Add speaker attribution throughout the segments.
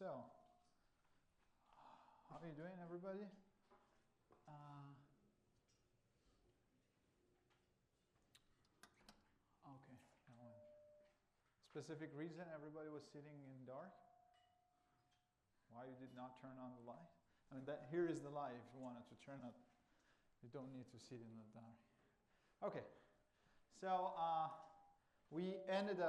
Speaker 1: So, how are you doing, everybody? Okay, that one. Specific reason everybody was sitting in dark? Why you did not turn on the light? I mean, here is the light if you wanted to turn it. You don't need to sit in the dark. Okay, so we ended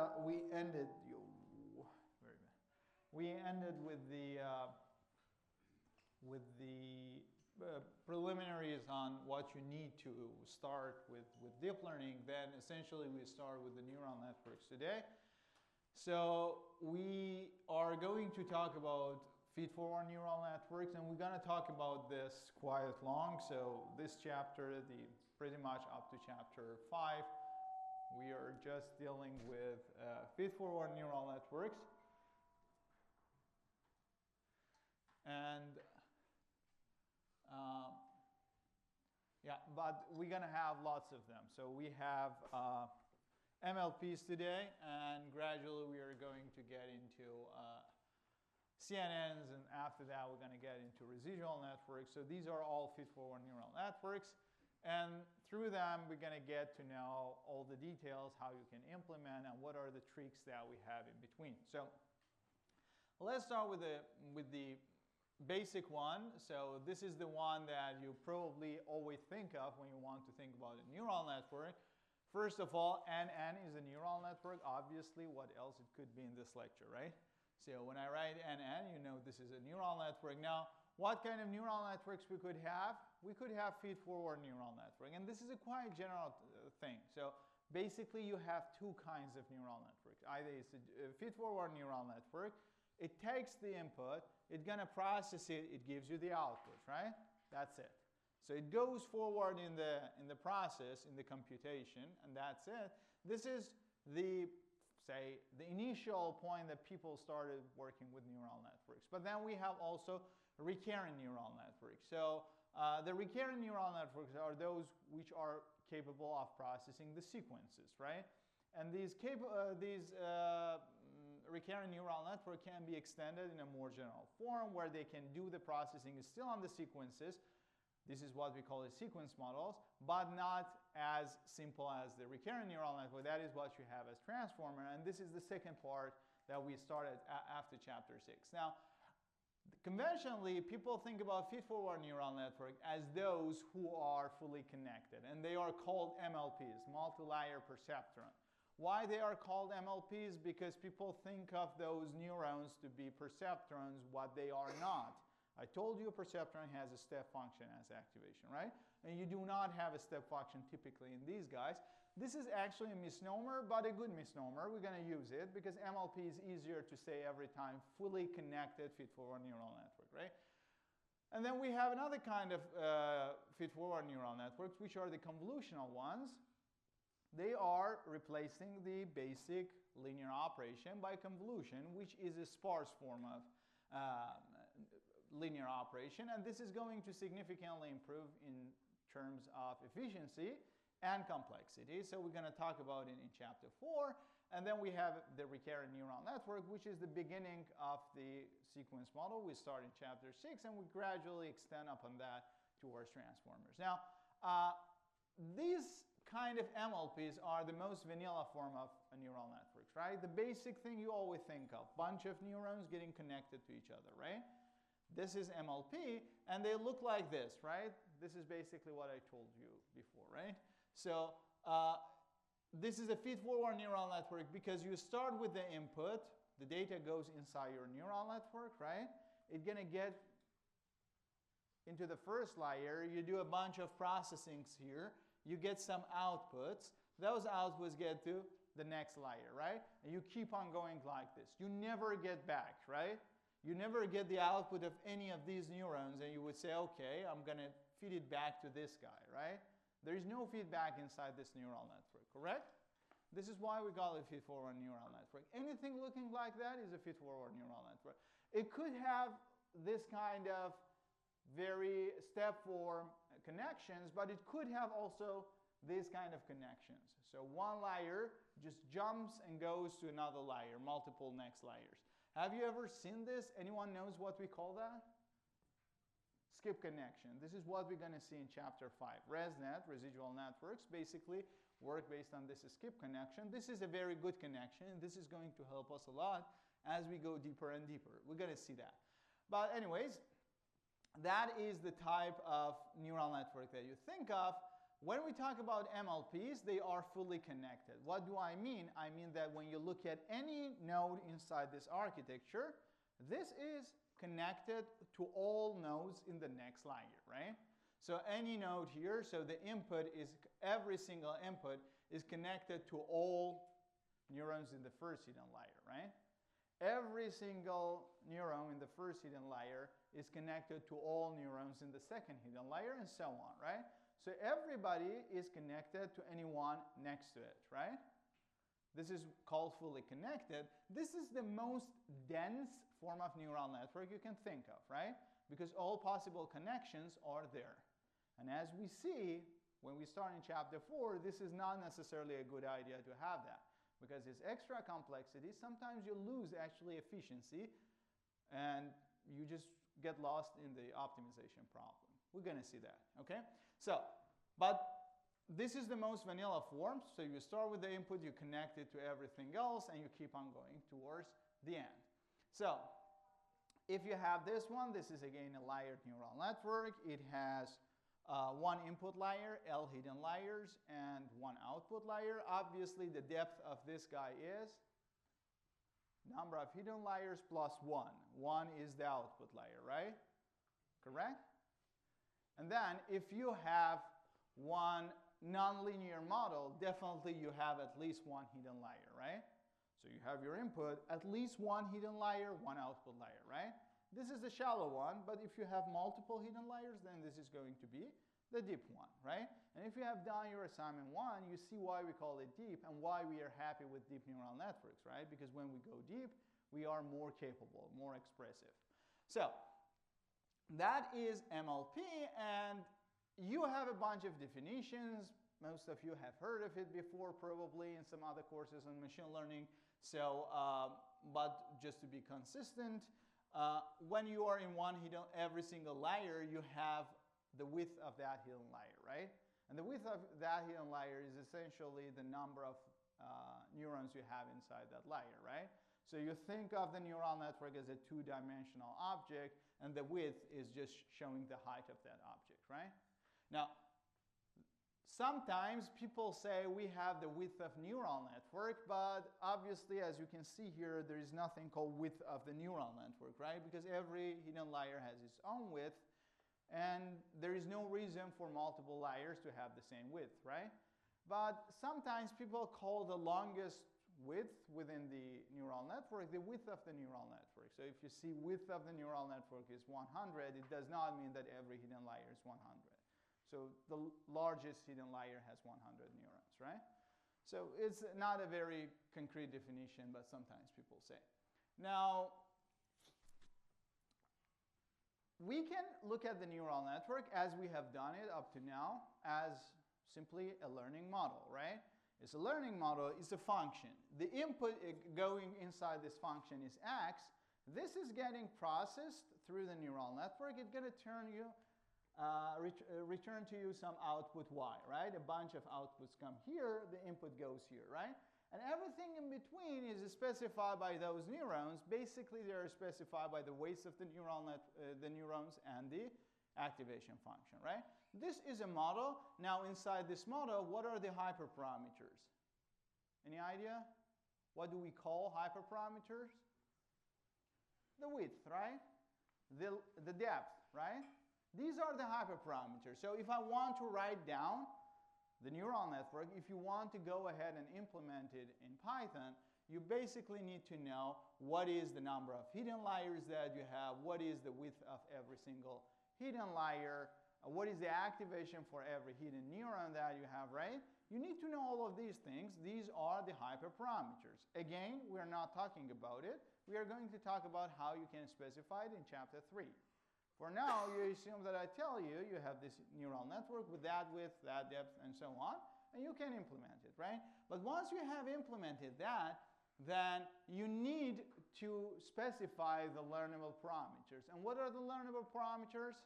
Speaker 1: with the preliminaries on what you need to start with deep learning. Then essentially we start with the neural networks today. So we are going to talk about feed-forward neural networks, and we're going to talk about this quite long. So this chapter, pretty much up to chapter 5, we are just dealing with feed-forward neural networks. And yeah, but we're going to have lots of them. So we have MLPs today, and gradually we are going to get into CNNs, and after that we're going to get into residual networks. So these are all feed-forward neural networks, and through them we're going to get to know all the details, how you can implement, and what are the tricks that we have in between. So let's start with the basic one. So this is the one that you probably always think of when you want to think about a neural network. First of all, NN is a neural network. Obviously, what else it could be in this lecture, right? So when I write NN, you know this is a neural network. Now, what kind of neural networks we could have? We could have feed-forward neural network. And this is a quite general thing. So basically, you have two kinds of neural networks. Either it's a feed-forward neural network. It takes the input. It's going to process it. It gives you the output, right? That's it. So it goes forward in the process, in the computation, and that's it. This is the initial point that people started working with neural networks. But then we have also recurrent neural networks. So the recurrent neural networks are those which are capable of processing the sequences, right? And these recurrent neural network can be extended in a more general form where they can do the processing still on the sequences. This is what we call the sequence models, but not as simple as the recurrent neural network. That is what you have as transformer, and this is the second part that we started after chapter 6. Now, conventionally, people think about feed-forward neural network as those who are fully connected, and they are called MLPs, multi-layer perceptron. Why they are called MLPs? Because people think of those neurons to be perceptrons, what they are not. I told you a perceptron has a step function as activation, right? And you do not have a step function typically in these guys. This is actually a misnomer, but a good misnomer. We're going to use it because MLP is easier to say every time, fully connected feed-forward neural network, right? And then we have another kind of feed-forward neural networks, which are the convolutional ones. They are replacing the basic linear operation by convolution, which is a sparse form of linear operation, and this is going to significantly improve in terms of efficiency and complexity. So we're going to talk about it in chapter 4, and then we have the recurrent neural network, which is the beginning of the sequence model. We start in chapter 6, and we gradually extend upon that towards transformers. Now, these kind of MLPs are the most vanilla form of a neural networks, right? The basic thing you always think of, bunch of neurons getting connected to each other, right? This is MLP, and they look like this, right? This is basically what I told you before, right? So this is a feed-forward neural network because you start with the input, the data goes inside your neural network, right? It's going to get into the first layer, you do a bunch of processings here, you get some outputs, those outputs get to the next layer, right? And you keep on going like this. You never get back, right? You never get the output of any of these neurons and you would say, okay, I'm going to feed it back to this guy, right? There is no feedback inside this neural network, correct? This is why we call it feed-forward neural network. Anything looking like that is a feed-forward neural network. It could have this kind of very step form connections, but it could have also these kind of connections. So one layer just jumps and goes to another layer, multiple next layers. Have you ever seen this? Anyone knows what we call that? Skip connection. This is what we're going to see in chapter 5. ResNet, residual networks, basically work based on this skip connection. This is a very good connection. This is going to help us a lot as we go deeper and deeper. We're going to see that. But anyways, that is the type of neural network that you think of. When we talk about MLPs, they are fully connected. What do I mean? I mean that when you look at any node inside this architecture, this is connected to all nodes in the next layer, right? So any node here, so the input is, every single input is connected to all neurons in the first hidden layer, right? Every single neuron in the first hidden layer is connected to all neurons in the second hidden layer, and so on, right? So everybody is connected to anyone next to it, right? This is called fully connected. This is the most dense form of neural network you can think of, right? Because all possible connections are there. And as we see, when we start in chapter 4, this is not necessarily a good idea to have that. Because it's extra complexity. Sometimes you lose actually efficiency, and you just get lost in the optimization problem. We're going to see that, okay? So, but this is the most vanilla form. So you start with the input, you connect it to everything else, and you keep on going towards the end. So, if you have this one, this is again a layered neural network. It has one input layer, L hidden layers, and one output layer. Obviously, the depth of this guy is number of hidden layers plus 1. 1 is the output layer, right? Correct? And then if you have one nonlinear model, definitely you have at least one hidden layer, right? So you have your input, at least one hidden layer, one output layer, right? This is the shallow one, but if you have multiple hidden layers, then this is going to be the deep one, right? And if you have done your assignment 1, you see why we call it deep and why we are happy with deep neural networks, right? Because when we go deep, we are more capable, more expressive. So that is MLP, and you have a bunch of definitions. Most of you have heard of it before, probably in some other courses on machine learning. So, but just to be consistent, when you are in one hidden, every single layer, you have the width of that hidden layer, right? And the width of that hidden layer is essentially the number of neurons you have inside that layer, right? So you think of the neural network as a two-dimensional object, and the width is just showing the height of that object, right? Now, sometimes people say we have the width of neural network, but obviously, as you can see here, there is nothing called width of the neural network, right? Because every hidden layer has its own width, and there is no reason for multiple layers to have the same width, right? But sometimes people call the longest width within the neural network the width of the neural network. So if you see width of the neural network is 100, it does not mean that every hidden layer is 100. So the largest hidden layer has 100 neurons, right? So it's not a very concrete definition, but sometimes people say. Now, we can look at the neural network as we have done it up to now as simply a learning model, right? It's a learning model, it's a function. The input going inside this function is x. This is getting processed through the neural network. It's going to return to you some output y, right? A bunch of outputs come here, the input goes here, right? And everything in between is specified by those neurons. Basically, they are specified by the weights of the the neurons and the activation function, right? This is a model. Now, inside this model, what are the hyperparameters? Any idea? What do we call hyperparameters? The width, right? The depth, right? These are the hyperparameters. So if I want to write down the neural network, if you want to go ahead and implement it in Python, you basically need to know what is the number of hidden layers that you have, what is the width of every single hidden layer, what is the activation for every hidden neuron that you have, right? You need to know all of these things. These are the hyperparameters. Again, we're not talking about it. We are going to talk about how you can specify it in chapter 3. For now, you assume that I tell you, you have this neural network with that width, that depth, and so on, and you can implement it, right? But once you have implemented that, then you need to specify the learnable parameters. And what are the learnable parameters?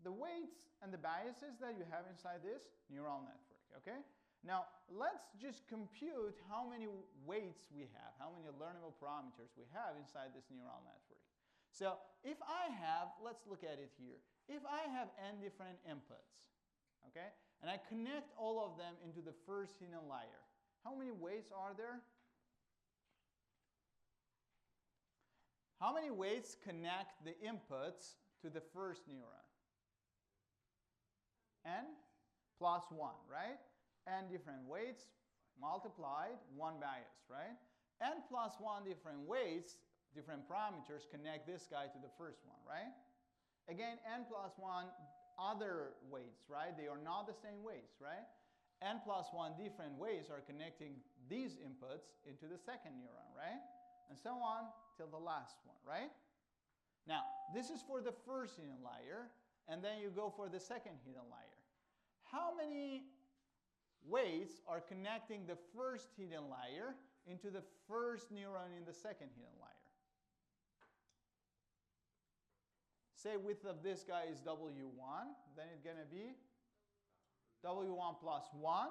Speaker 1: The weights and the biases that you have inside this neural network, okay? Now, let's just compute how many weights we have, how many learnable parameters we have inside this neural network. So if I have, let's look at it here. If I have n different inputs, okay, and I connect all of them into the first hidden layer, how many weights are there? How many weights connect the inputs to the first neuron? N plus 1, right? N different weights multiplied 1 bias, right? N plus 1 different weights, different parameters connect this guy to the first one, right? Again, N plus 1 other weights, right? They are not the same weights, right? N plus 1 different weights are connecting these inputs into the second neuron, right? And so on till the last one, right? Now, this is for the first hidden layer, and then you go for the second hidden layer. How many weights are connecting the first hidden layer into the first neuron in the second hidden layer? Say width of this guy is W1, then it's going to be W1 plus 1,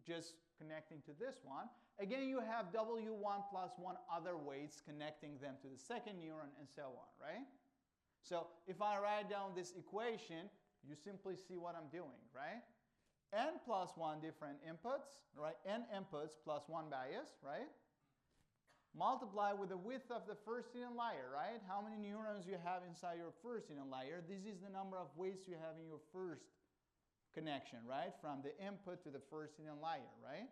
Speaker 1: just connecting to this one. Again, you have W1 plus 1 other weights connecting them to the second neuron and so on, right? So if I write down this equation, you simply see what I'm doing, right? N plus 1 different inputs, right? N inputs plus 1 bias, right? Multiply with the width of the first hidden layer, right? How many neurons you have inside your first hidden layer? This is the number of weights you have in your first connection, right? From the input to the first hidden layer, right?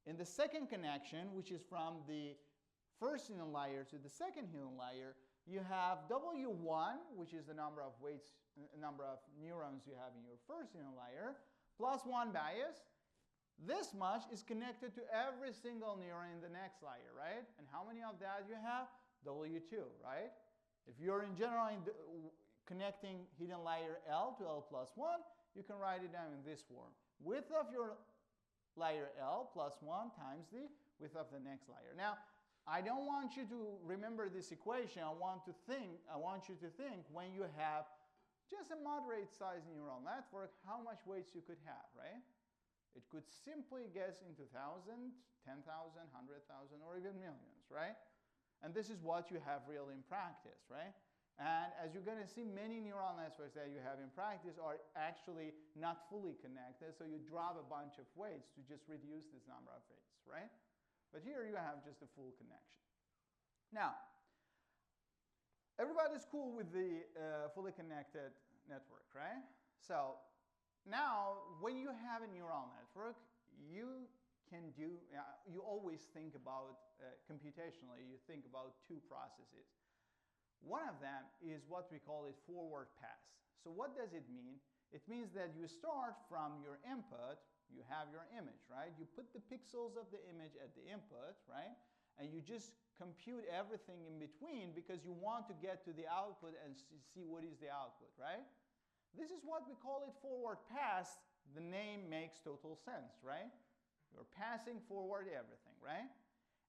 Speaker 1: In the second connection, which is from the first hidden layer to the second hidden layer, you have W1, which is the number of weights, number of neurons you have in your first hidden layer, plus 1 bias. This much is connected to every single neuron in the next layer, right? And how many of that you have? W2, right? If you're in general connecting hidden layer L to L plus 1, you can write it down in this form. Width of your layer L plus 1 times the width of the next layer. Now, I don't want you to remember this equation. I want you to think when you have just a moderate sized neural network, how much weights you could have, right? It could simply guess into 1,000, 10,000, 100,000, or even millions, right? And this is what you have really in practice, right? And as you're going to see, many neural networks that you have in practice are actually not fully connected, so you drop a bunch of weights to just reduce this number of weights, right? But here you have just a full connection. Now, everybody's cool with the fully connected network, right? So now, when you have a neural network, you can do, you always think about computationally, you think about two processes. One of them is what we call it forward pass. So what does it mean? It means that you start from your input, you have your image, right? You put the pixels of the image at the input, right? And you just compute everything in between because you want to get to the output and see what is the output, right? This is what we call it forward pass. The name makes total sense, right? You're passing forward everything, right?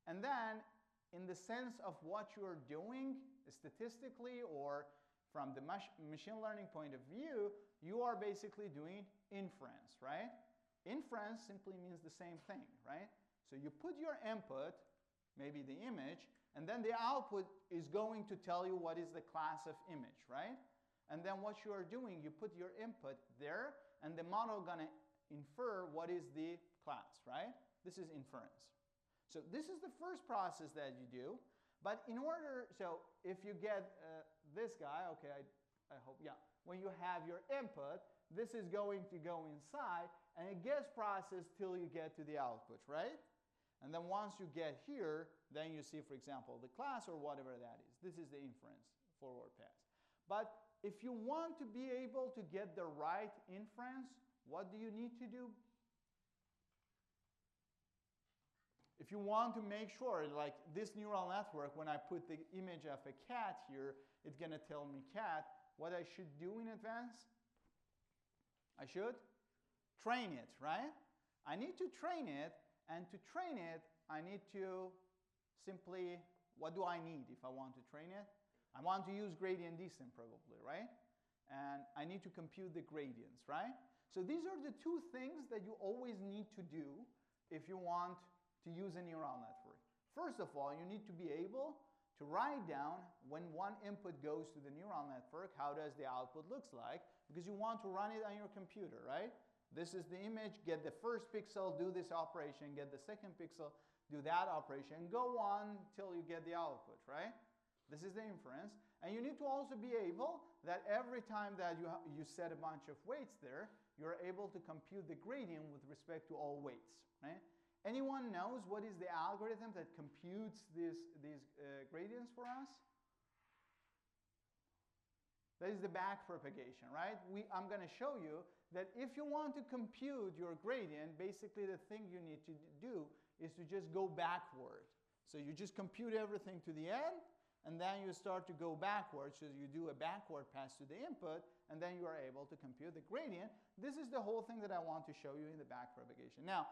Speaker 1: And then in the sense of what you're doing statistically or from the machine learning point of view, you are basically doing inference, right? Inference simply means the same thing, right? So you put your input, maybe the image, and then the output is going to tell you what is the class of image, right? And then what you are doing, you put your input there, and the model gonna infer what is the class, right? This is inference. So this is the first process that you do. But in order, so if you get this guy, okay, I hope, yeah. When you have your input, this is going to go inside, and it gets processed till you get to the output, right? And then once you get here, then you see, for example, the class or whatever that is. This is the inference forward pass. But if you want to be able to get the right inference, what do you need to do? If you want to make sure, like this neural network, when I put the image of a cat here, it's going to tell me cat, what I should do in advance? I should train it, right? I need to train it, And to train it, I need to simply, what do I need if I want to train it? I want to use gradient descent probably, right? And I need to compute the gradients, right? So these are the two things that you always need to do if you want to use a neural network. First of all, you need to be able to write down when one input goes to the neural network, how does the output looks like, because you want to run it on your computer, right? This is the image, get the first pixel, do this operation, get the second pixel, do that operation, and go on till you get the output, right? This is the inference. And you need to also be able that every time that you set a bunch of weights there, you're able to compute the gradient with respect to all weights, right? Anyone knows what is the algorithm that computes these gradients for us? That is the back propagation, right? I'm going to show you that if you want to compute your gradient, basically the thing you need to do is to just go backward. So you just compute everything to the end, and then you start to go backwards. So you do a backward pass to the input, and then you are able to compute the gradient. This is the whole thing that I want to show you in the back propagation. Now,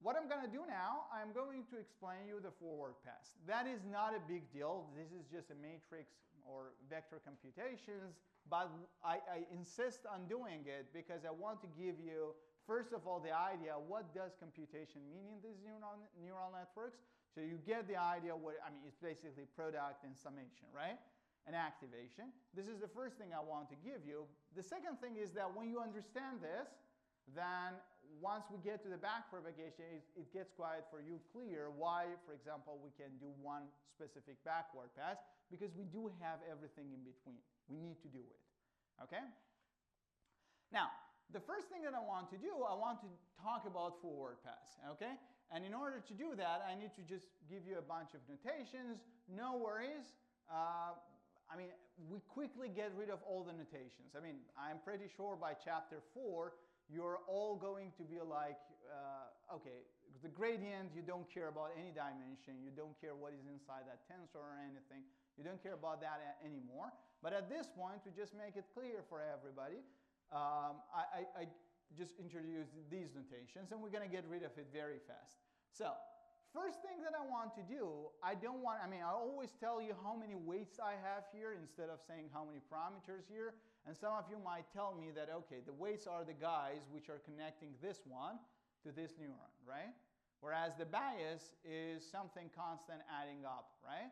Speaker 1: what I'm going to do now, I'm going to explain you the forward pass. That is not a big deal. This is just a matrix or vector computations, but I insist on doing it because I want to give you, first of all, the idea what does computation mean in these neural networks. So you get the idea what, I mean, it's basically product and summation, right? And activation. This is the first thing I want to give you. The second thing is that when you understand this, then once we get to the back propagation, it gets quite for you clear why, for example, we can do one specific backward pass, because we do have everything in between. We need to do it, okay? Now, the first thing that I want to do, I want to talk about forward pass, okay? And in order to do that, I need to just give you a bunch of notations. No worries. I mean, we quickly get rid of all the notations. I mean, I'm pretty sure by chapter 4, you're all going to be like, okay, the gradient, you don't care about any dimension. You don't care what is inside that tensor or anything. You don't care about that anymore. But at this point, to just make it clear for everybody, I just introduced these notations, and we're going to get rid of it very fast. So, first thing that I want to do, I always tell you how many weights I have here instead of saying how many parameters here. And some of you might tell me that, okay, the weights are the guys which are connecting this one to this neuron, right? Whereas the bias is something constant adding up, right?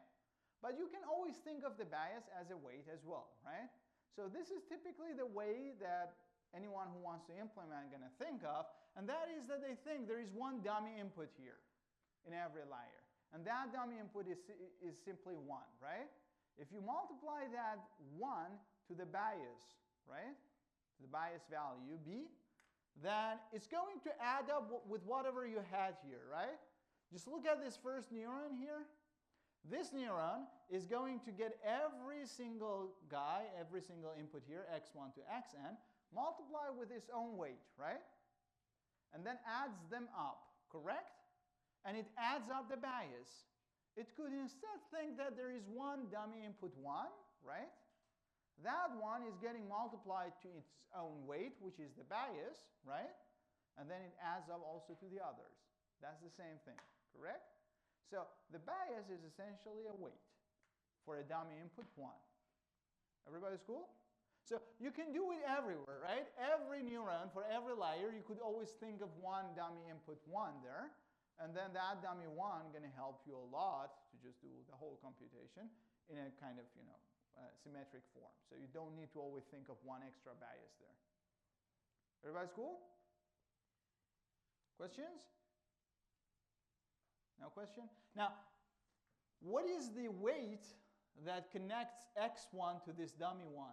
Speaker 1: But you can always think of the bias as a weight as well, right? So this is typically the way that anyone who wants to implement is going to think of, and that is that they think there is one dummy input here in every layer. And that dummy input is simply 1, right? If you multiply that 1 to the bias, right, to the bias value, b, then it's going to add up with whatever you had here, right? Just look at this first neuron here. This neuron is going to get every single guy, every single input here, x1 to xn, multiply with its own weight, right? And then adds them up, correct? And it adds up the bias. It could instead think that there is one dummy input 1, right? That one is getting multiplied to its own weight, which is the bias, right? And then it adds up also to the others. That's the same thing, correct? So the bias is essentially a weight for a dummy input 1. Everybody's cool? So you can do it everywhere, right? Every neuron, for every layer, you could always think of one dummy input 1 there. And then that dummy 1 going to help you a lot to just do the whole computation in a kind of, symmetric form. So you don't need to always think of one extra bias there. Everybody's cool? Questions? No question? Now, what is the weight that connects x1 to this dummy 1?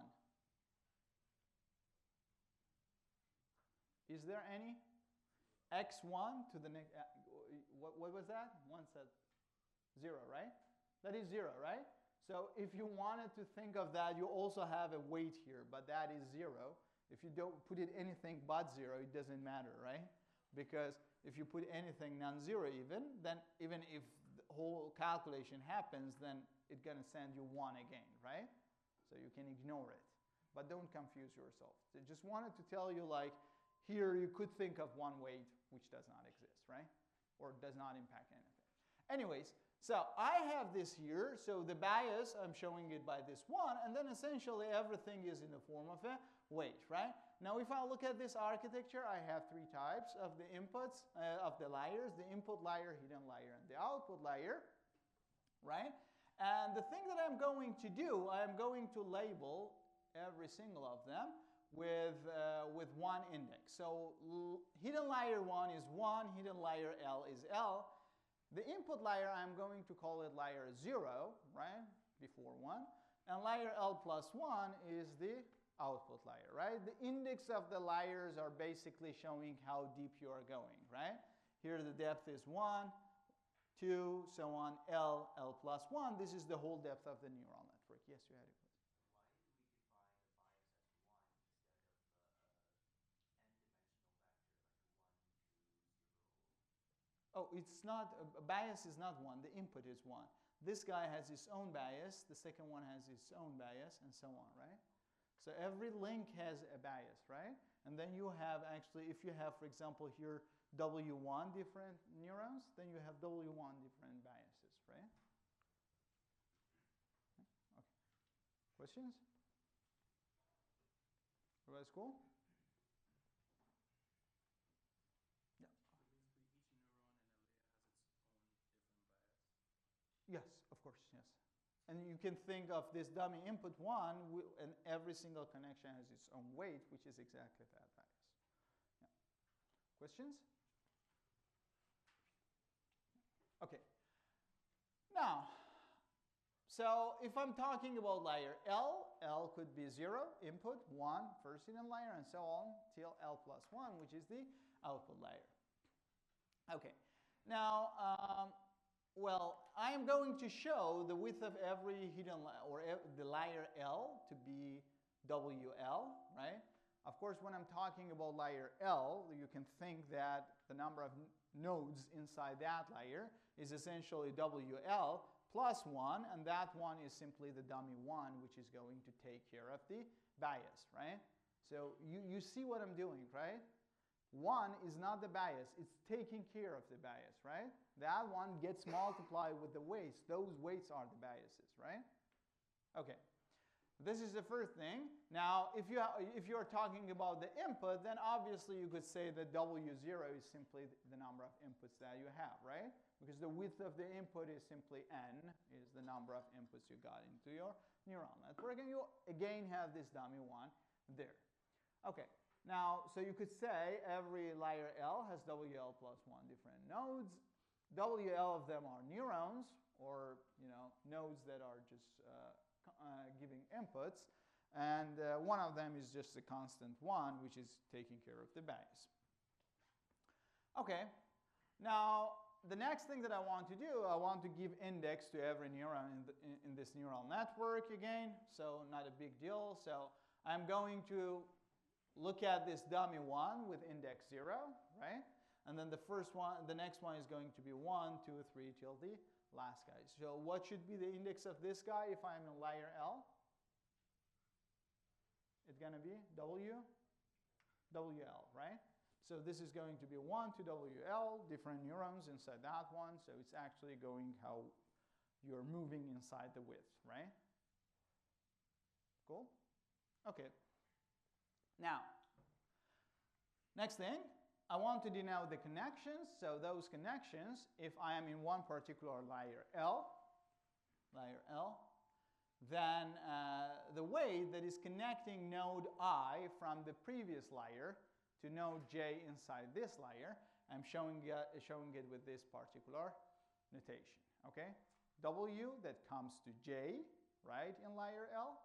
Speaker 1: Is there any? x1 to the next, what was that? 1 said 0, right? That is 0, right? So if you wanted to think of that, you also have a weight here, but that is 0. If you don't put it anything but 0, it doesn't matter, right? Because if you put anything non-zero even, then even if the whole calculation happens, then it's going to send you 1 again, right? So you can ignore it. But don't confuse yourself. I just wanted to tell you, like, here you could think of one weight which does not exist, right? Or does not impact anything. Anyways, so I have this here. So the bias, I'm showing it by this one. And then essentially everything is in the form of a weight, right? Now if I look at this architecture, I have three types of the inputs, of the layers. The input layer, hidden layer, and the output layer, right? And the thing that I'm going to do, I'm going to label every single of them with one index. So hidden layer 1 is 1, hidden layer L is L. The input layer, I'm going to call it layer 0, right, before 1. And layer L plus 1 is the output layer, right? The index of the layers are basically showing how deep you are going, right? Here the depth is 1, 2, so on, L plus 1. This is the whole depth of the neural network. Yes, you had a question. Oh, it's not, a bias is not 1, the input is 1. This guy has his own bias, the second one has its own bias, and so on, right? So every link has a bias, right? And then you have actually, if you have, for example, here W1 different neurons, then you have W1 different biases, right? Okay. Questions? Everybody's cool? Yes, of course, yes. And you can think of this dummy input 1, and every single connection has its own weight, which is exactly that bias. Yeah. Questions? Okay. Now, so if I'm talking about layer L, L could be 0, input, 1, first hidden layer, and so on, till L plus 1, which is the output layer. Okay. Now, well, I am going to show the width of every hidden layer, or the layer L to be WL, right? Of course, when I'm talking about layer L, you can think that the number of nodes inside that layer is essentially WL plus 1, and that one is simply the dummy 1, which is going to take care of the bias, right? So you see what I'm doing, right? 1 is not the bias, it's taking care of the bias, right? That one gets multiplied with the weights. Those weights are the biases, right? Okay, this is the first thing. Now, if you're talking about the input, then obviously you could say that W0 is simply the number of inputs that you have, right? Because the width of the input is simply n, is the number of inputs you got into your neural network, and you again have this dummy 1 there. Okay. Now, so you could say every layer L has WL plus 1 different nodes. WL of them are neurons, or nodes that are just giving inputs, and one of them is just a constant 1, which is taking care of the bias. Okay, now the next thing that I want to do, I want to give index to every neuron in this neural network again, so not a big deal. So I'm going to look at this dummy 1 with index 0, right? And then the next one is going to be 1, 2, 3 till the last guy. So what should be the index of this guy if I'm in layer L? It's going to be WL, right? So this is going to be 1 to WL, different neurons inside that one. So it's actually going how you're moving inside the width, right? Cool? Okay. Now, next thing, I want to denote the connections. So those connections, if I am in one particular layer L, then the weight that is connecting node I from the previous layer to node J inside this layer, I'm showing it with this particular notation, okay? W that comes to J, right, in layer L,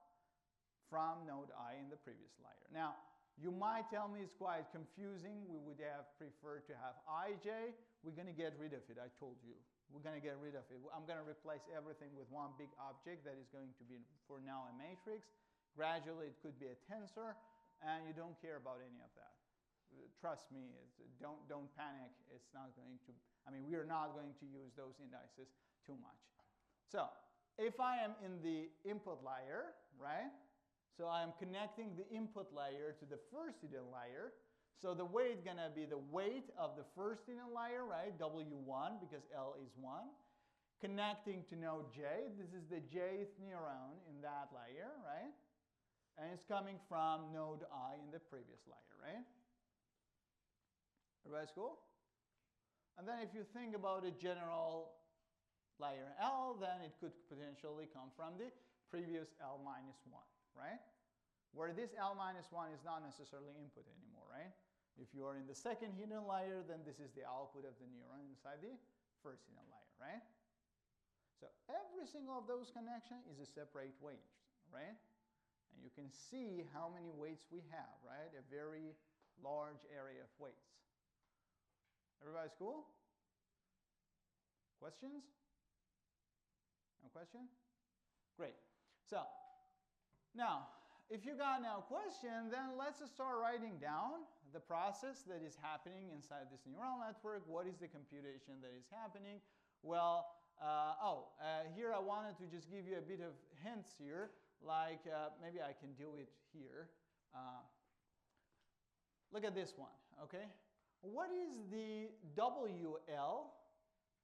Speaker 1: from node I in the previous layer. Now, you might tell me it's quite confusing. We would have preferred to have IJ. We're going to get rid of it, I told you. We're going to get rid of it. I'm going to replace everything with one big object that is going to be, for now, a matrix. Gradually, it could be a tensor, and you don't care about any of that. Trust me, don't panic. It's not going to, we are not going to use those indices too much. So, if I am in the input layer, right? So I am connecting the input layer to the first hidden layer. So the weight gonna be the weight of the first hidden layer, right? W1, because L is 1. Connecting to node J. This is the jth neuron in that layer, right? And it's coming from node I in the previous layer, right? Everybody's cool? And then if you think about a general layer L, then it could potentially come from the previous L minus 1, right? Where this L minus 1 is not necessarily input anymore, right? If you are in the second hidden layer, then this is the output of the neuron inside the first hidden layer, right? So every single of those connections is a separate weight, right? And you can see how many weights we have, right? A very large area of weights. Everybody's cool? Questions? No question? Great. So now, if you got no question, then let's start writing down the process that is happening inside this neural network. What is the computation that is happening? Well, here I wanted to just give you a bit of hints here, like maybe I can do it here. Look at this one, okay? What is the WL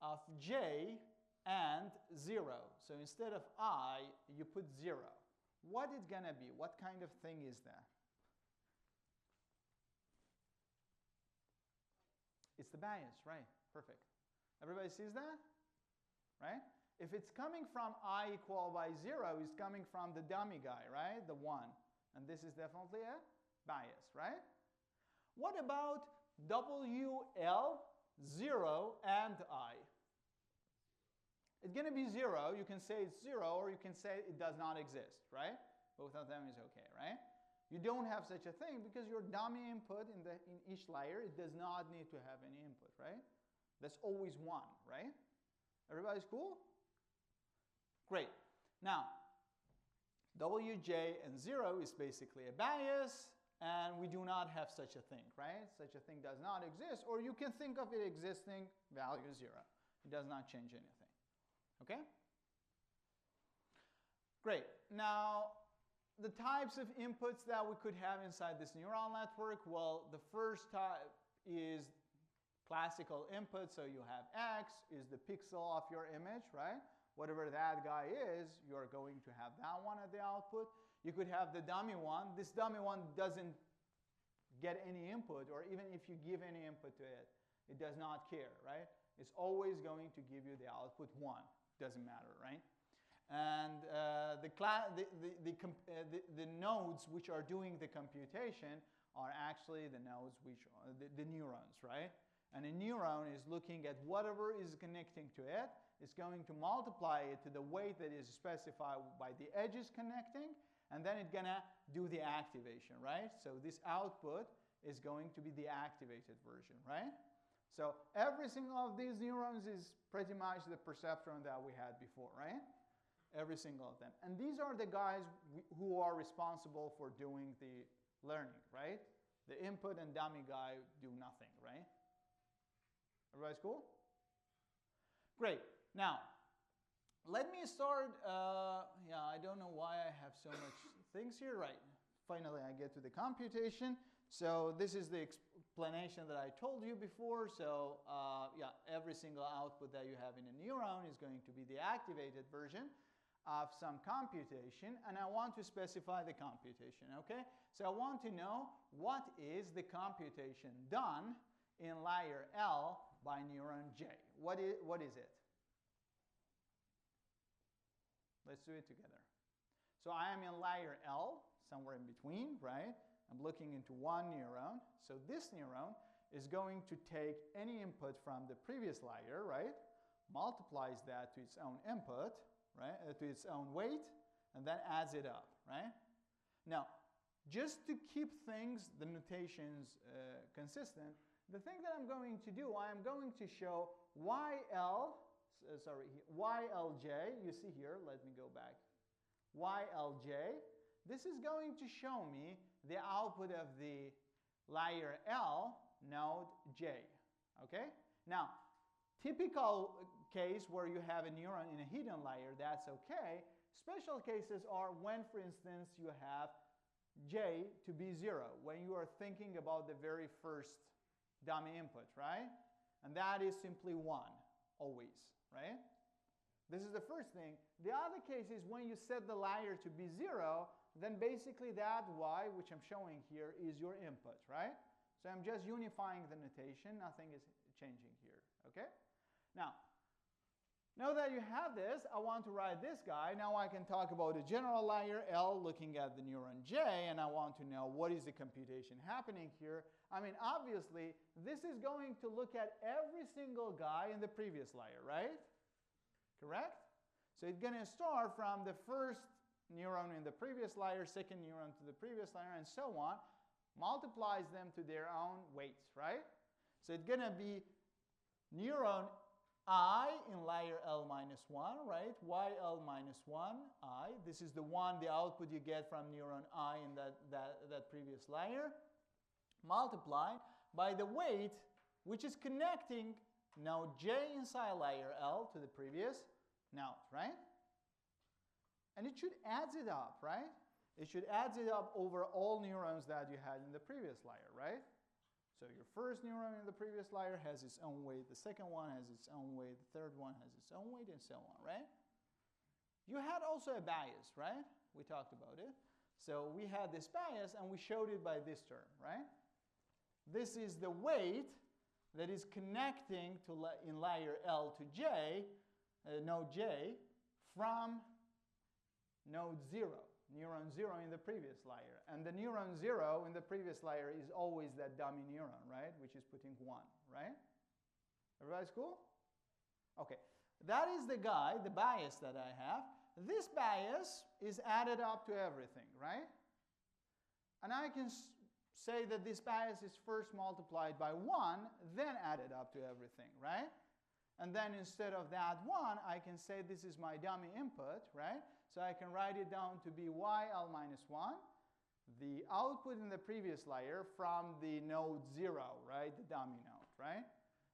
Speaker 1: of J and 0? So instead of I, you put 0. What is gonna be? What kind of thing is that? It's the bias, right? Perfect. Everybody sees that? Right? If it's coming from I equal by 0, it's coming from the dummy guy, right? The 1. And this is definitely a bias, right? What about WL 0 and I? It's going to be 0. You can say it's 0, or you can say it does not exist, right? Both of them is okay, right? You don't have such a thing because your dummy input in each layer, it does not need to have any input, right? That's always 1, right? Everybody's cool? Great. Now, WJ and 0 is basically a bias, and we do not have such a thing, right? Such a thing does not exist, or you can think of it existing, value 0. It does not change anything. Okay? Great. Now, the types of inputs that we could have inside this neural network, well, the first type is classical input. So you have X is the pixel of your image, right? Whatever that guy is, you're going to have that one at the output. You could have the dummy one. This dummy one doesn't get any input, or even if you give any input to it, it does not care, right? It's always going to give you the output 1. Doesn't matter, right? And the nodes which are doing the computation are actually the nodes which are the neurons, right? And a neuron is looking at whatever is connecting to it. It's going to multiply it to the weight that is specified by the edges connecting, and then it's going to do the activation, right? So this output is going to be the activated version, right? So every single of these neurons is pretty much the perceptron that we had before, right? Every single of them. And these are the guys who are responsible for doing the learning, right? The input and dummy guy do nothing, right? Everybody's cool? Great. Now, let me start. I don't know why I have so much things here. Right. Finally, I get to the computation. So this is the explanation that I told you before. So every single output that you have in a neuron is going to be the activated version of some computation, and I want to specify the computation, okay? So I want to know what is the computation done in layer L by neuron J. What is it? Let's do it together. So I am in layer L, somewhere in between, right? I'm looking into one neuron. So this neuron is going to take any input from the previous layer, right? Multiplies that to its own input, right? To its own weight, and then adds it up, right? Now, just to keep things, the notations consistent, the thing that I'm going to do, I am going to show YLJ, you see here, let me go back, YLJ, this is going to show me the output of the layer L node J, okay? Now, typical case where you have a neuron in a hidden layer, that's okay. Special cases are when, for instance, you have j to be 0 when you are thinking about the very first dummy input, right? And that is simply 1, always, right? This is the first thing. The other case is when you set the layer to be 0, then basically that y, which I'm showing here, is your input, right? So I'm just unifying the notation. Nothing is changing here, okay? Now that you have this, I want to write this guy. Now I can talk about a general layer L looking at the neuron J, and I want to know what is the computation happening here. I mean, obviously, this is going to look at every single guy in the previous layer, right? Correct? So it's going to start from the first neuron in the previous layer, second neuron to the previous layer, and so on, multiplies them to their own weights, right? So it's going to be neuron I in layer L minus 1, right? YL minus 1, I. This is the output you get from neuron I in that previous layer, multiplied by the weight, which is connecting node J inside layer L to the previous node, right? And it should add it up, right? It should add it up over all neurons that you had in the previous layer, right? So your first neuron in the previous layer has its own weight, the second one has its own weight, the third one has its own weight, and so on, right? You had also a bias, right? We talked about it. So we had this bias, and we showed it by this term, right? This is the weight that is connecting to in layer L to J, node J, from node 0. Neuron 0 in the previous layer. And the neuron 0 in the previous layer is always that dummy neuron, right? Which is putting 1, right? Everybody's cool? Okay. That is the guy, the bias that I have. This bias is added up to everything, right? And I can say that this bias is first multiplied by 1, then added up to everything, right? And then instead of that 1, I can say this is my dummy input, right? So I can write it down to be YL minus 1, the output in the previous layer from the node 0, right? The dummy node, right?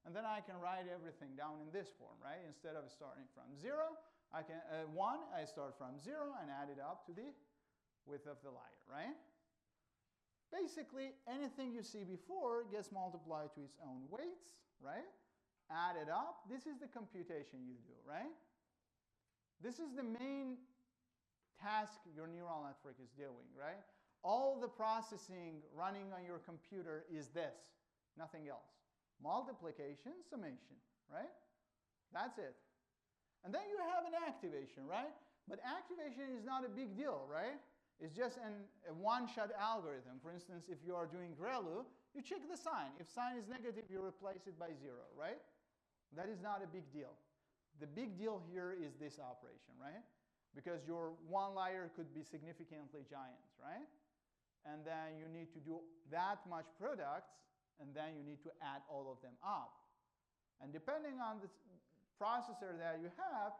Speaker 1: And then I can write everything down in this form, right? Instead of starting from 0, I can 1, I start from 0 and add it up to the width of the layer, right? Basically, anything you see before gets multiplied to its own weights, right? Add it up. This is the computation you do, right? This is the main task your neural network is doing, right? All the processing running on your computer is this, nothing else. Multiplication, summation, right? That's it. And then you have an activation, right? But activation is not a big deal, right? It's just a one-shot algorithm. For instance, if you are doing ReLU, you check the sign. If sign is negative, you replace it by 0, right? That is not a big deal. The big deal here is this operation, right? Because your one layer could be significantly giant, right? And then you need to do that much products, and then you need to add all of them up. And depending on the processor that you have,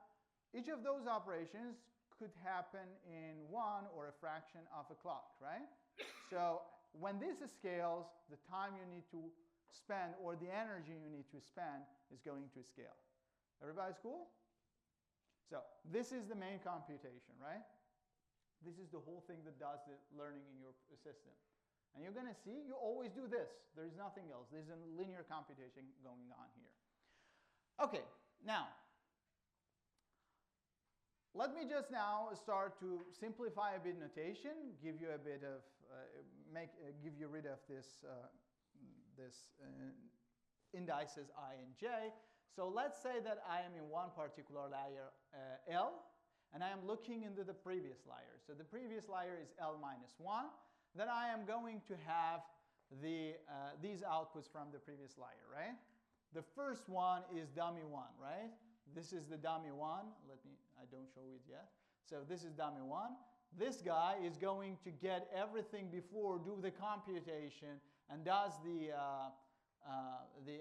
Speaker 1: each of those operations could happen in 1 or a fraction of a clock, right? So when this scales, the time you need to spend or the energy you need to spend is going to scale. Everybody's cool? So this is the main computation, right? This is the whole thing that does the learning in your system. And you're going to see, you always do this. There's nothing else. There's a linear computation going on here. Okay, now, let me just now start to simplify a bit notation, give you a bit of, give you rid of this indices I and J. So let's say that I am in one particular layer L, and I am looking into the previous layer. So the previous layer is L minus 1. Then I am going to have these outputs from the previous layer, right? The first one is dummy 1, right? This is the dummy 1. I don't show it yet. So this is dummy 1. This guy is going to get everything before, do the computation, and does the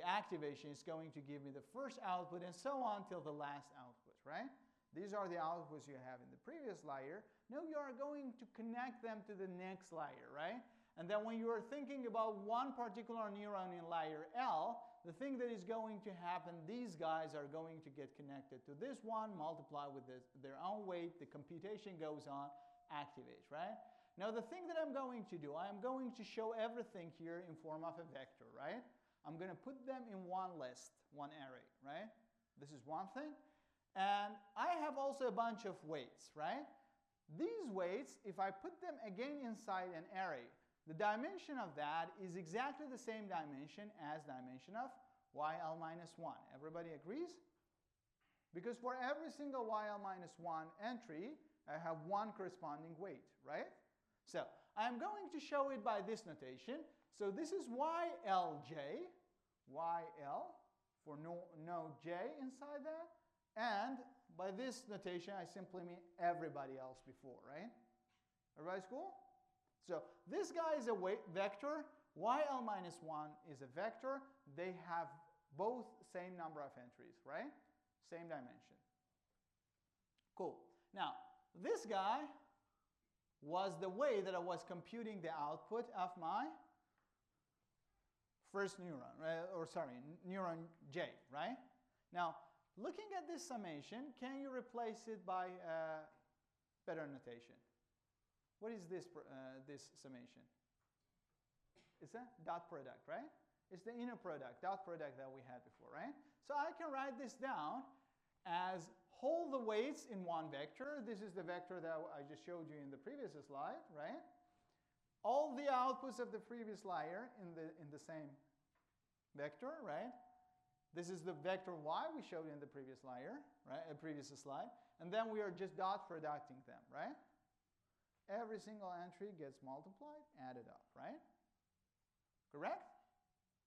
Speaker 1: activation. Is going to give me the first output, and so on till the last output, right? These are the outputs you have in the previous layer. Now you are going to connect them to the next layer, right? And then when you are thinking about one particular neuron in layer L, the thing that is going to happen, these guys are going to get connected to this one, multiply with their own weight, the computation goes on, activates, right? Now the thing that I'm going to do, I'm going to show everything here in form of a vector, right? I'm going to put them in one list, one array, right? This is one thing. And I have also a bunch of weights, right? These weights, if I put them again inside an array, the dimension of that is exactly the same dimension as dimension of YL minus 1. Everybody agrees? Because for every single YL minus 1 entry, I have one corresponding weight, right? So I'm going to show it by this notation. So this is YLJ, YL for node J inside that. And by this notation, I simply mean everybody else before, right? Everybody's cool? So this guy is a vector. YL minus 1 is a vector. They have both same number of entries, right? Same dimension. Cool. Now, this guy was the way that I was computing the output of my first neuron, right? Or sorry, neuron J, right? Now, looking at this summation, can you replace it by better notation? What is this summation? It's a dot product, right? It's the inner product, dot product that we had before, right? So I can write this down as hold the weights in one vector. This is the vector that I just showed you in the previous slide, right? All the outputs of the previous layer in the same vector, right? This is the vector y we showed in the previous layer, right? Previous slide. And then we are just dot producting them, right? Every single entry gets multiplied, added up, right? Correct?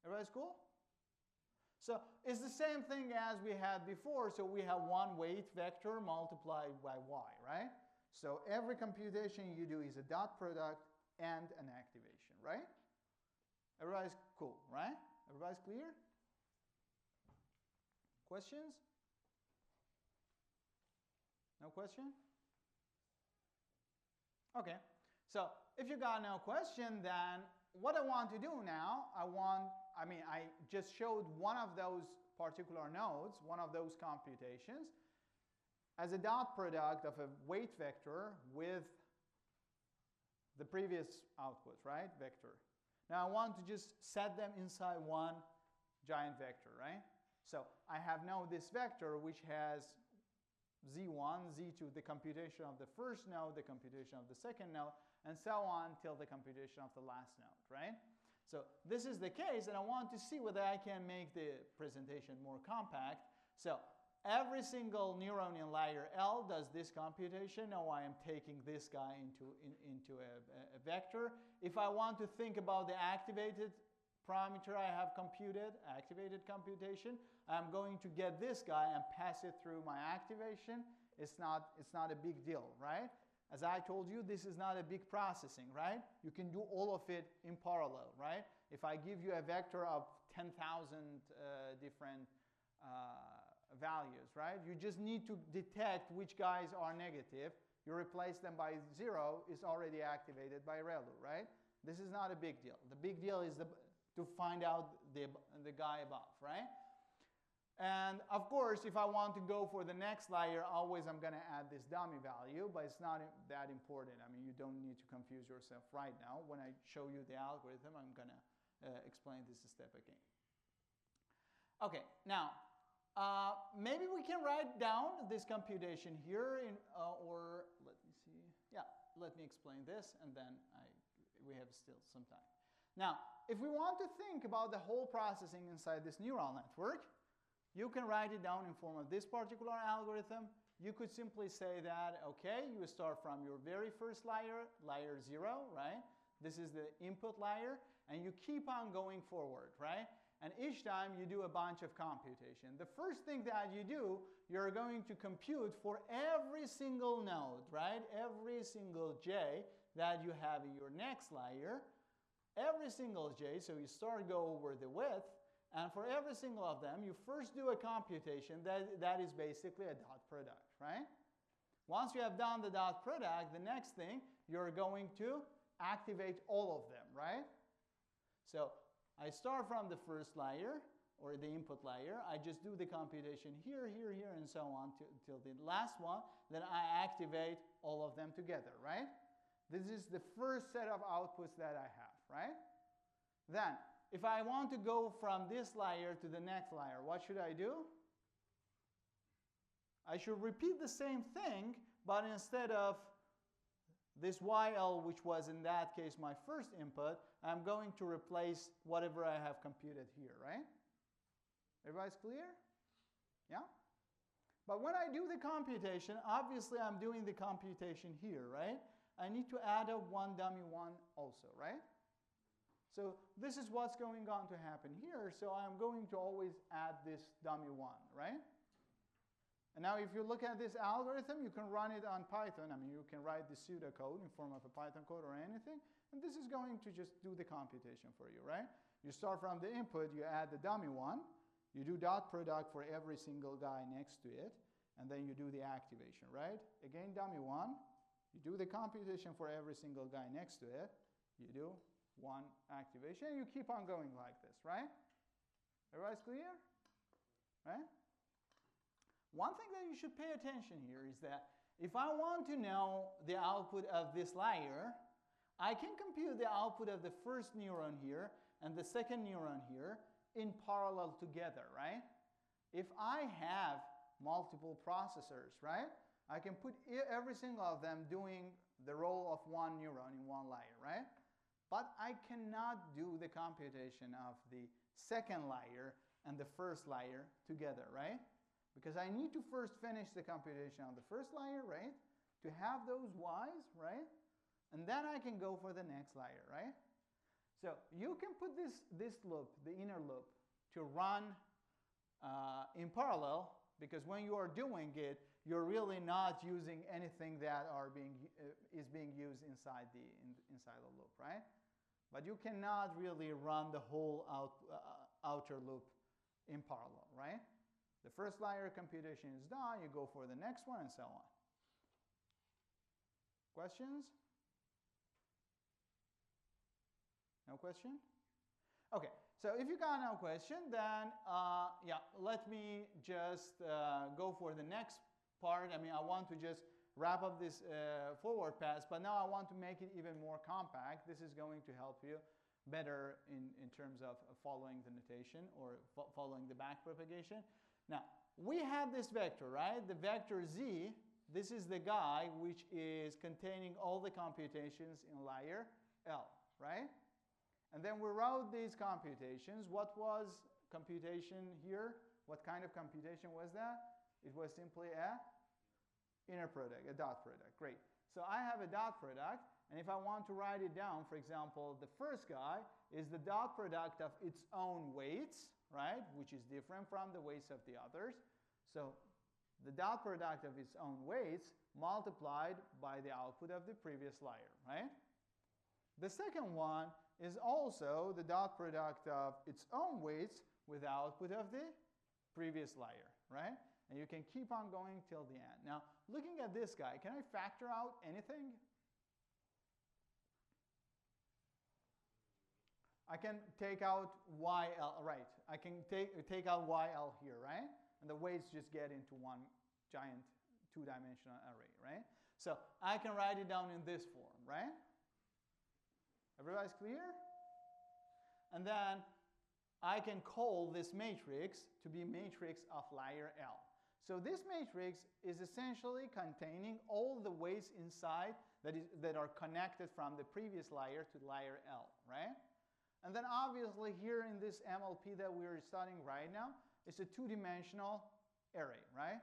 Speaker 1: Everybody's cool? So it's the same thing as we had before. So we have one weight vector multiplied by y, right? So every computation you do is a dot product and an activation, right? Everybody's cool, right? Everybody's clear? Questions? No question? Okay. So if you got no question, then what I want to do now, I just showed one of those particular nodes, one of those computations, as a dot product of a weight vector with the previous output, right, vector. Now I want to just set them inside one giant vector, right? So I have now this vector which has Z1, Z2, the computation of the first node, the computation of the second node, and so on till the computation of the last node, right? So this is the case, and I want to see whether I can make the presentation more compact. So every single neuron in layer L does this computation. Now I am taking this guy into a vector. If I want to think about the activated parameter I have computed, activated computation, I'm going to get this guy and pass it through my activation. It's not a big deal, right? As I told you, this is not a big processing, right? You can do all of it in parallel, right? If I give you a vector of 10,000 different values, right? You just need to detect which guys are negative. You replace them by 0, it's already activated by ReLU, right? This is not a big deal. The big deal is to find out the guy above, right? And of course, if I want to go for the next layer, always I'm going to add this dummy value, but it's not that important. I mean, you don't need to confuse yourself right now. When I show you the algorithm, I'm going to explain this step again. Okay, now, maybe we can write down this computation here, or let me see. Yeah, let me explain this, and then we have still some time. Now, if we want to think about the whole processing inside this neural network, you can write it down in form of this particular algorithm. You could simply say that, okay, you start from your very first layer, layer 0, right? This is the input layer, and you keep on going forward, right? And each time you do a bunch of computation. The first thing that you do, you're going to compute for every single node, right? Every single j that you have in your next layer, every single j, so you go over the width, and for every single of them, you first do a computation that is basically a dot product, right? Once you have done the dot product, the next thing, you're going to activate all of them, right? So I start from the first layer, or the input layer. I just do the computation here, here, here, and so on till the last one. Then I activate all of them together, right? This is the first set of outputs that I have, right? Then, if I want to go from this layer to the next layer, what should I do? I should repeat the same thing, but instead of this YL, which was in that case my first input, I'm going to replace whatever I have computed here, right? Everybody's clear? Yeah? But when I do the computation, obviously I'm doing the computation here, right? I need to add a one dummy one also, right? So this is what's going on to happen here. So I'm going to always add this dummy one, right? And now if you look at this algorithm, you can run it on Python. I mean, you can write the pseudocode in form of a Python code or anything. And this is going to just do the computation for you, right? You start from the input, you add the dummy one. You do dot product for every single guy next to it. And then you do the activation, right? Again, dummy one. You do the computation for every single guy next to it. You do one activation. You keep on going like this, right? Everybody's clear? Right? One thing that you should pay attention here is that if I want to know the output of this layer, I can compute the output of the first neuron here and the second neuron here in parallel together, right? If I have multiple processors, right, I can put every single of them doing the role of one neuron in one layer, right? But I cannot do the computation of the second layer and the first layer together, right? Because I need to first finish the computation on the first layer, right? To have those y's, right? And then I can go for the next layer, right? So you can put this loop, the inner loop, to run in parallel, because when you are doing it, you're really not using anything that is being used inside the loop, right? But you cannot really run the whole outer loop in parallel, right? The first layer computation is done, you go for the next one, and so on. Questions? No question? Okay, so if you got no question, then yeah, let me just go for the next part. I mean, I want to just wrap up this forward pass, but now I want to make it even more compact. This is going to help you better in terms of following the notation or following the back propagation. Now, we have this vector, right? The vector z, this is the guy which is containing all the computations in layer L, right? And then we wrote these computations. What was computation here? What kind of computation was that? It was simply a inner product, a dot product. Great. So I have a dot product, and if I want to write it down, for example, the first guy is the dot product of its own weights, right, which is different from the weights of the others. So the dot product of its own weights multiplied by the output of the previous layer, right? The second one is also the dot product of its own weights with the output of the previous layer, right? And you can keep on going till the end. Now, looking at this guy, can I factor out anything? I can take out YL, right? I can take out YL here, right? And the weights just get into one giant two-dimensional array, right? So I can write it down in this form, right? Everybody's clear? And then I can call this matrix to be matrix of layer L. So this matrix is essentially containing all the weights inside that are connected from the previous layer to layer L, right? And then obviously here in this MLP that we're studying right now, it's a two-dimensional array, right?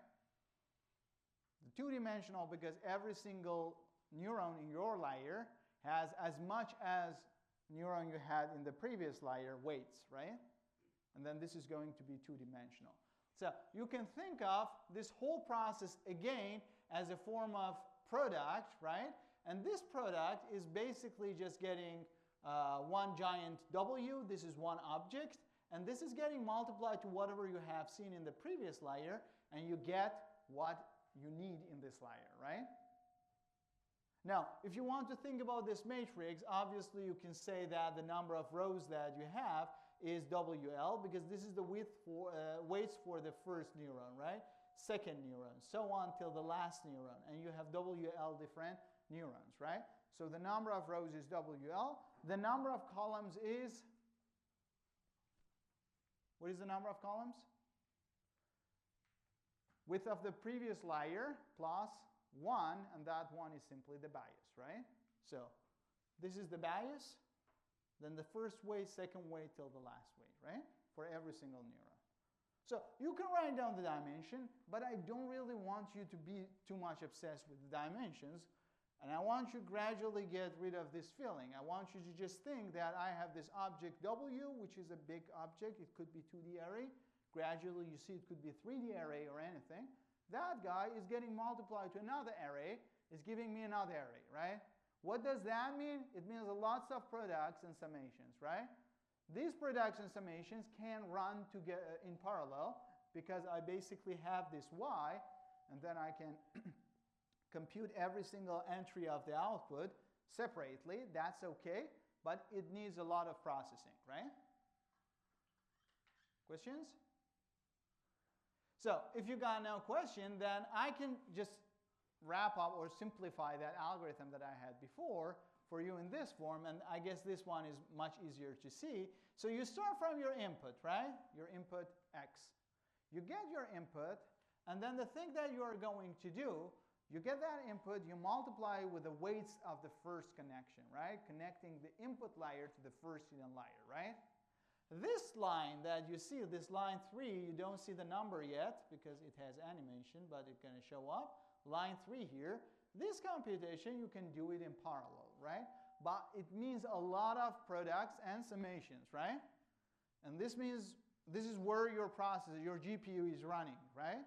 Speaker 1: The two-dimensional because every single neuron in your layer has as much as neuron you had in the previous layer weights, right? And then this is going to be two-dimensional. So you can think of this whole process again as a form of product, right? And this product is basically just getting one giant W, this is one object, and this is getting multiplied to whatever you have seen in the previous layer, and you get what you need in this layer, right? Now, if you want to think about this matrix, obviously you can say that the number of rows that you have is WL, because this is the width for, weights for the first neuron, right? Second neuron, so on till the last neuron, and you have WL different neurons, right? So the number of rows is WL. The number of columns is, what is the number of columns? Width of the previous layer plus 1, and that one is simply the bias, right? So this is the bias, then the first weight, second weight, till the last weight, right? For every single neuron. So you can write down the dimension, but I don't really want you to be too much obsessed with the dimensions, and I want you to gradually get rid of this feeling. I want you to just think that I have this object W, which is a big object. It could be 2D array. Gradually, you see it could be a 3D array or anything. That guy is getting multiplied to another array, is giving me another array, right? What does that mean? It means lots of products and summations, right? These products and summations can run in parallel because I basically have this y, and then I can compute every single entry of the output separately. That's okay, but it needs a lot of processing, right? Questions? So if you got no question, then I can just wrap up or simplify that algorithm that I had before for you in this form, and I guess this one is much easier to see. So you start from your input, right? Your input x. You get your input, and then the thing that you are going to do, you get that input, you multiply with the weights of the first connection, right? Connecting the input layer to the first hidden layer, right? This line that you see, this line 3, you don't see the number yet because it has animation, but it's going to show up. Line 3 here, this computation, you can do it in parallel, right? But it means a lot of products and summations, right? And this means this is where your processor, your GPU is running, right?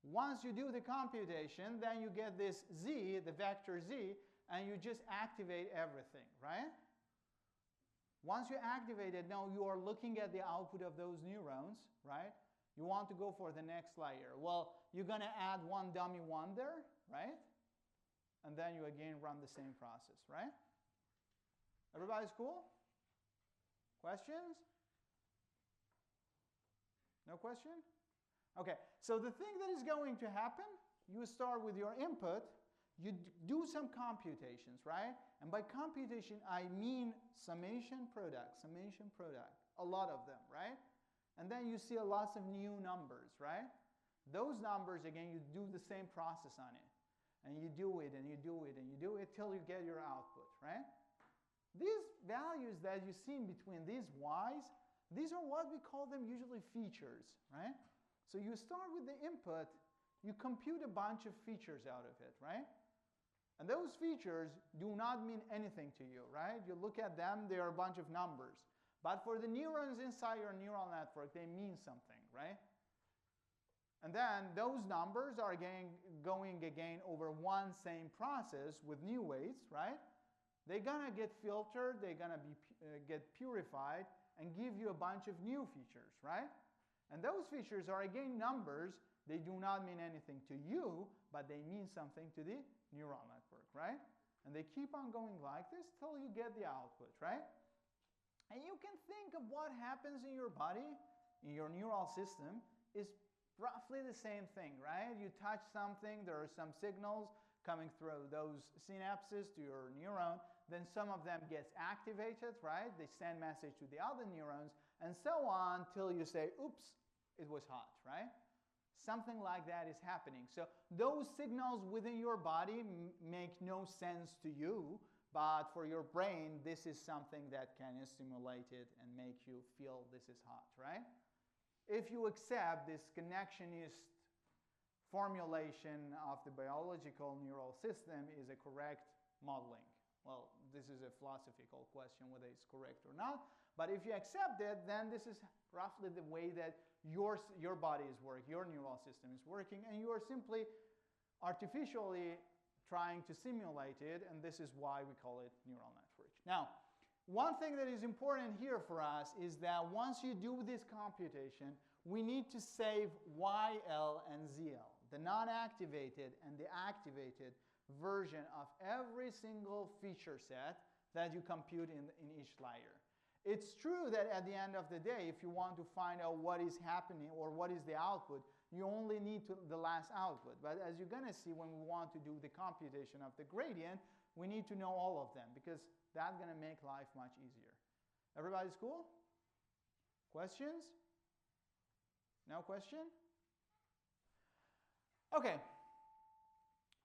Speaker 1: Once you do the computation, then you get this z, the vector z, and you just activate everything, right? Once you activate it, now you are looking at the output of those neurons, right? You want to go for the next layer. Well, you're going to add one dummy 1 there, right? And then you again run the same process, right? Everybody's cool? Questions? No question? Okay, so the thing that is going to happen, you start with your input, you do some computations, right? And by computation, I mean summation product, a lot of them, right? And then you see lots of new numbers, right? Those numbers, again, you do the same process on it. And you do it, and you do it, and you do it till you get your output, right? These values that you see in between these y's, these are what we call them usually features, right? So you start with the input, you compute a bunch of features out of it, right? And those features do not mean anything to you, right? You look at them, they are a bunch of numbers. But for the neurons inside your neural network, they mean something, right? And then those numbers are going again over one same process with new weights, right? They're going to get filtered, they're going to get purified, and give you a bunch of new features, right? And those features are again numbers. They do not mean anything to you, but they mean something to the neural network, right? And they keep on going like this till you get the output, right? And you can think of what happens in your body, in your neural system, is roughly the same thing, right? You touch something, there are some signals coming through those synapses to your neuron, then some of them gets activated, right? They send message to the other neurons, and so on till you say, oops, it was hot, right? Something like that is happening. So those signals within your body make no sense to you, but for your brain, this is something that can stimulate it and make you feel this is hot, right? If you accept this connectionist formulation of the biological neural system is a correct modeling. Well, this is a philosophical question whether it's correct or not, but if you accept it, then this is roughly the way that your body is working, your neural system is working, and you are simply artificially trying to simulate it, and this is why we call it neural network. Now, one thing that is important here for us is that once you do this computation, we need to save YL and ZL, the non-activated and the activated version of every single feature set that you compute in each layer. It's true that at the end of the day, if you want to find out what is happening or what is the output, you only need the last output. But as you're going to see when we want to do the computation of the gradient, we need to know all of them because that's going to make life much easier. Everybody's cool? Questions? No question? Okay.